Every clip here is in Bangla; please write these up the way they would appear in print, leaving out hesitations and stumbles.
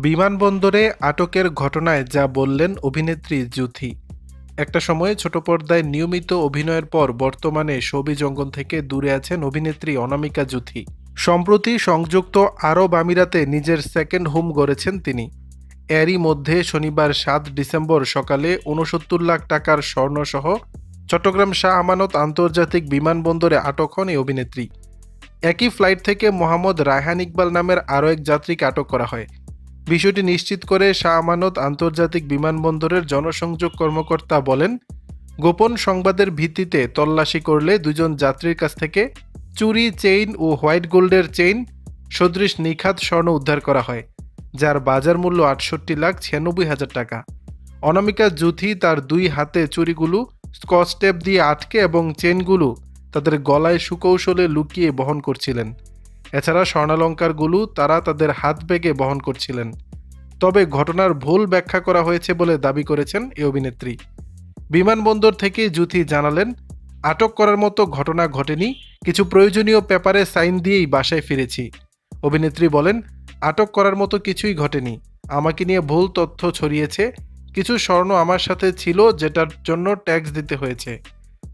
বিমানবন্দরে আটকের ঘটনায় যা বললেন অভিনেত্রী জুথি। একটা সময়ে ছোট পর্দায় নিয়মিত অভিনয়ের পর বর্তমানে শোবিজ অঙ্গন থেকে দূরে আছেন অভিনেত্রী অনামিকা জুথি। সম্প্রতি সংযুক্ত আরব আমিরাতে নিজের সেকেন্ড হোম গড়েছেন তিনি। এরই মধ্যে শনিবার ৭ ডিসেম্বর সকালে ৬৯ লাখ টাকার স্বর্ণসহ চট্টগ্রাম শাহ আমানত আন্তর্জাতিক বিমানবন্দরে আটক হন এই অভিনেত্রী। একই ফ্লাইট থেকে মোহাম্মদ রায়হান ইকবাল নামের আরও এক যাত্রীকে আটক করা হয়। বিষয়টি নিশ্চিত করে শাহ আমানত আন্তর্জাতিক বিমানবন্দরের জনসংযোগ কর্মকর্তা বলেন, গোপন সংবাদের ভিত্তিতে তল্লাশি করলে দুজন যাত্রীর কাছ থেকে চুরি, চেইন ও হোয়াইট গোল্ডের চেইন সদৃশ নিখাত স্বর্ণ উদ্ধার করা হয়, যার বাজার মূল্য ৬৮,৯৬,০০০ টাকা। অনামিকা জুথি তার দুই হাতে চুরিগুলো স্কচ টেপ দিয়ে আটকে এবং চেইনগুলো তাদের গলায় সুকৌশলে লুকিয়ে বহন করছিলেন। এছাড়া স্বর্ণালঙ্কারগুলো তারা তাদের হাত ব্যাগে বহন করছিলেন। তবে ঘটনার ভুল ব্যাখ্যা করা হয়েছে বলে দাবি করেছেন এই অভিনেত্রী। বিমানবন্দর থেকে জুথি জানালেন, আটক করার মতো ঘটনা ঘটেনি, কিছু প্রয়োজনীয় পেপারে সাইন দিয়েই বাসায় ফিরেছি। অভিনেত্রী বলেন, আটক করার মতো কিছুই ঘটেনি, আমাকে নিয়ে ভুল তথ্য ছড়িয়েছে, কিছু স্বর্ণ আমার সাথে ছিল যেটার জন্য ট্যাক্স দিতে হয়েছে।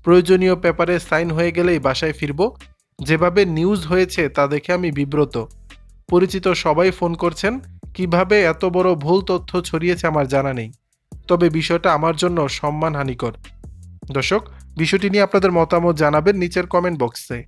প্রয়োজনীয় পেপারে সাইন হয়ে গেলেই বাসায় ফিরব। যেভাবে নিউজ হয়েছে তা দেখে আমি বিব্রত। পরিচিত সবাই ফোন করছেন, কিভাবে এত বড় ভুল তথ্য ছড়িয়েছে আমার জানা নেই, তবে বিষয়টা আমার জন্য সম্মানহানিকর। দর্শক, বিষয়টি নিয়ে আপনাদের মতামত জানাবেন নিচের কমেন্ট বক্সে।